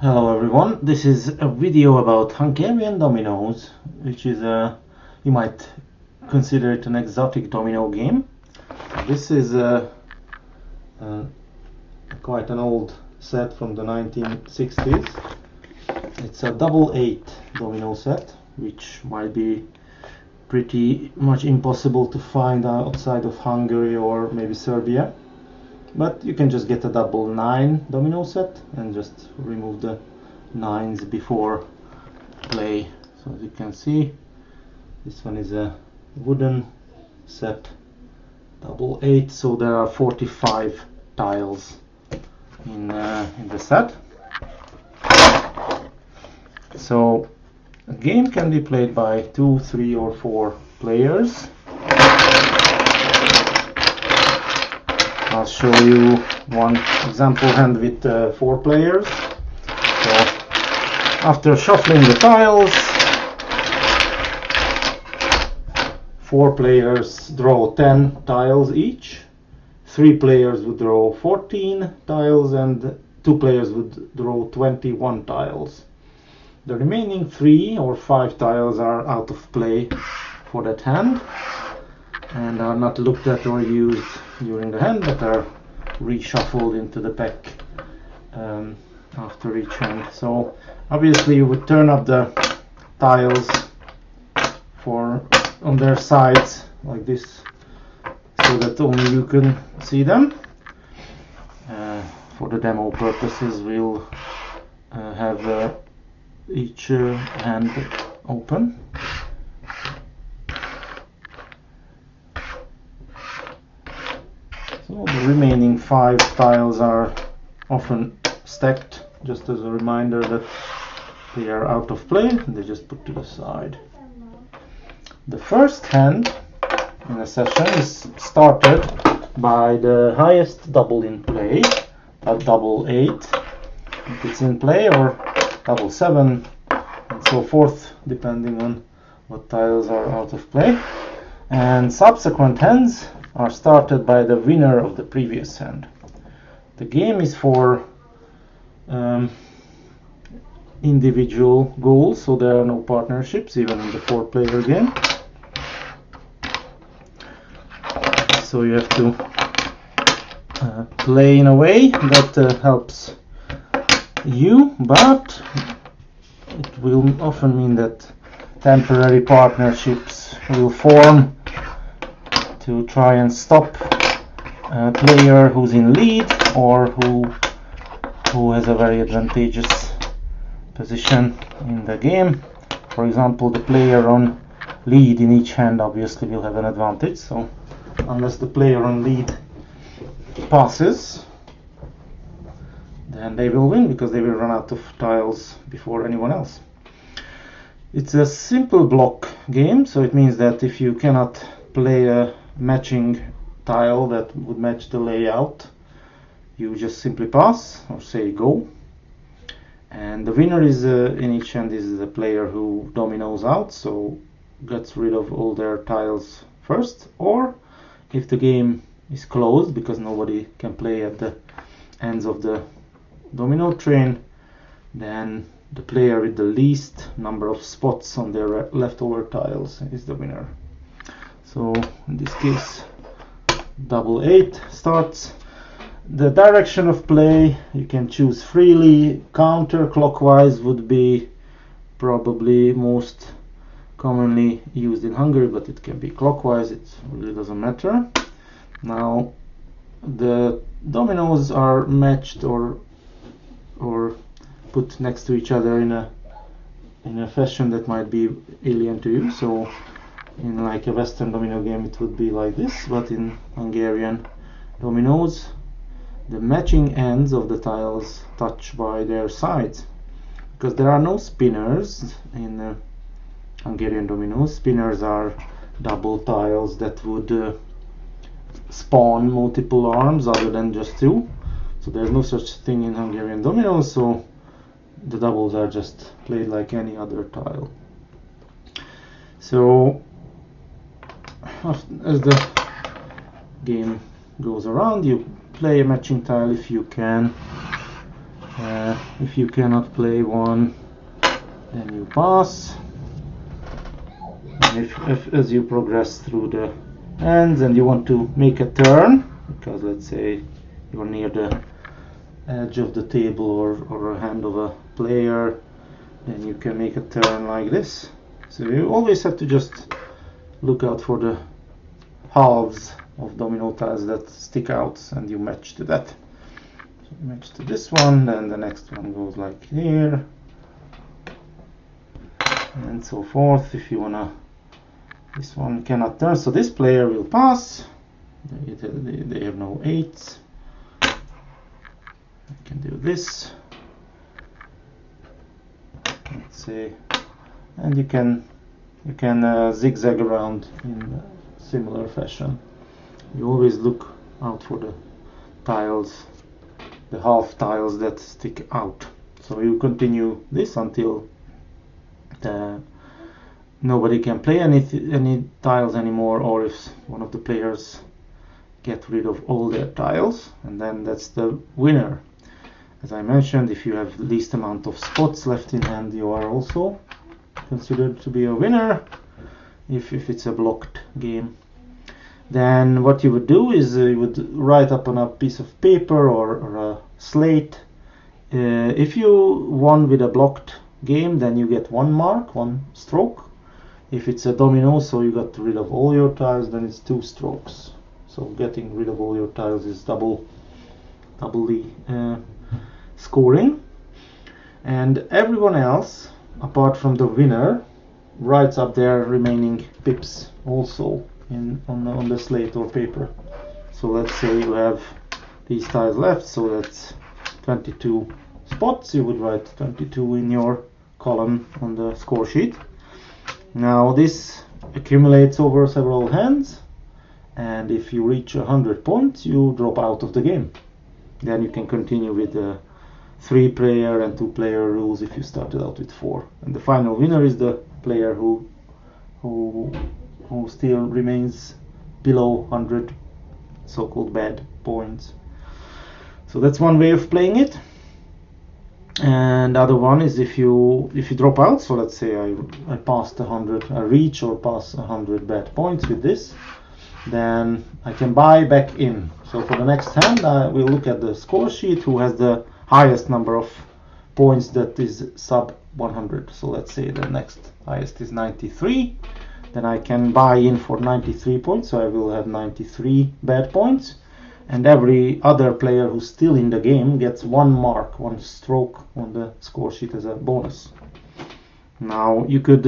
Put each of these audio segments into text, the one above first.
Hello everyone, this is a video about Hungarian dominoes, which is you might consider it an exotic domino game. This is quite an old set from the 1960s. It's a double 8 domino set, which might be pretty much impossible to find outside of Hungary or maybe Serbia. But you can just get a double 9 domino set and just remove the 9s before play. So as you can see, this one is a wooden set, double 8, so there are 45 tiles in the set. So a game can be played by 2, 3 or 4 players. I'll show you one example hand with 4 players. So after shuffling the tiles, 4 players draw 10 tiles each, 3 players would draw 14 tiles, and 2 players would draw 21 tiles. The remaining 3 or 5 tiles are out of play for that hand and are not looked at or used during the hand, but are reshuffled into the pack after each hand. So obviously you would turn up the tiles on their sides like this, so that only you can see them. For the demo purposes, we'll have each hand open. So the remaining 5 tiles are often stacked, just as a reminder that they are out of play, and they just put to the side. The first hand in a session is started by the highest double in play, a double 8 if it's in play, or double 7 and so forth, depending on what tiles are out of play. And subsequent hands are started by the winner of the previous hand. The game is for individual goals, so there are no partnerships even in the 4-player game. So you have to play in a way that helps you, but it will often mean that temporary partnerships will form to try and stop a player who's in lead or who has a very advantageous position in the game. For example, the player on lead in each hand obviously will have an advantage, so unless the player on lead passes, then they will win, because they will run out of tiles before anyone else. It's a simple block game, so it means that if you cannot play a matching tile that would match the layout, you just simply pass or say go. And the winner is in each hand is the player who dominoes out, so gets rid of all their tiles first. Or if the game is closed because nobody can play at the ends of the domino train, then the player with the least number of spots on their leftover tiles is the winner. So in this case, double 8 starts. The direction of play you can choose freely. Counterclockwise would be probably most commonly used in Hungary, but it can be clockwise, it really doesn't matter. Now the dominoes are matched or put next to each other in a fashion that might be alien to you. So in like a Western domino game it would be like this, but in Hungarian dominoes the matching ends of the tiles touch by their sides, because there are no spinners in Hungarian dominoes. Spinners are double tiles that would spawn multiple arms other than just 2. So there's no such thing in Hungarian dominoes, so the doubles are just played like any other tile. So as the game goes around, you play a matching tile if you can, If you cannot play one, then you pass. And if as you progress through the hands and you want to make a turn, because let's say you're near the edge of the table or a hand of a player, then you can make a turn like this. So you always have to just look out for the halves of domino tiles that stick out and you match to that. So you match to this one, then the next one goes like here, and so forth. If you wanna, this one cannot turn, so this player will pass. They have no eights. I can do this. Let's see, and you can zigzag around in a similar fashion. You always look out for the tiles, the half tiles that stick out. So you continue this until nobody can play any tiles anymore, or if one of the players get rid of all their tiles, and then that's the winner. As I mentioned, if you have the least amount of spots left in hand, you are also considered to be a winner if it's a blocked game. Then what you would do is you would write up on a piece of paper or a slate. If you won with a blocked game, then you get 1 mark, 1 stroke. If it's a domino, so you got rid of all your tiles, then it's 2 strokes. So getting rid of all your tiles is doubly scoring. And everyone else, apart from the winner, writes up their remaining pips also on the slate or paper. So let's say you have these tiles left, so that's 22 spots. You would write 22 in your column on the score sheet. Now this accumulates over several hands, and if you reach 100 points, you drop out of the game. Then you can continue with the 3-player and 2-player rules if you started out with 4. And the final winner is the player who still remains below 100 so-called bad points. So that's one way of playing it. And the other one is if you drop out. So let's say I passed 100, I reach or pass 100 bad points with this, then I can buy back in. So for the next hand, I will look at the score sheet who has the highest number of points that is sub 100. So let's say the next highest is 93. Then I can buy in for 93 points, so I will have 93 bad points. And every other player who's still in the game gets 1 mark, 1 stroke on the score sheet as a bonus. Now you could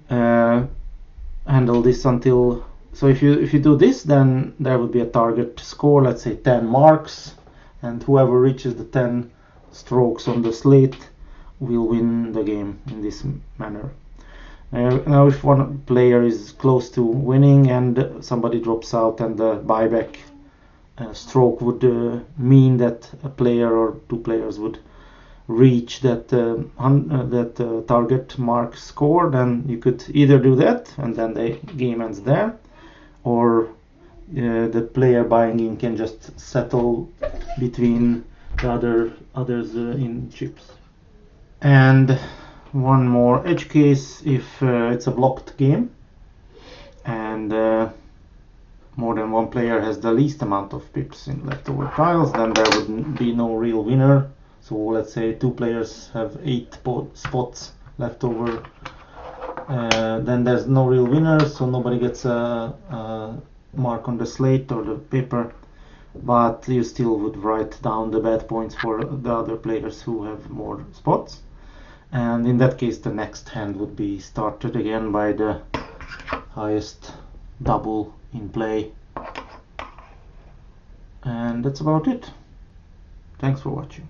handle this until, so if you do this, then there will be a target score, let's say 10 marks, and whoever reaches the 10 strokes on the slate will win the game in this manner. Now if one player is close to winning and somebody drops out, and the buyback stroke would mean that a player or 2 players would reach that target mark score, then you could either do that and then the game ends there, or the player buying in can just settle between the others in chips. And one more edge case, if it's a blocked game and more than one player has the least amount of pips in leftover tiles, then there would be no real winner. So let's say 2 players have 8 spots left over, then there's no real winner, so nobody gets a mark on the slate or the paper, but you still would write down the bad points for the other players who have more spots. And in that case, the next hand would be started again by the highest double in play. And that's about it. Thanks for watching.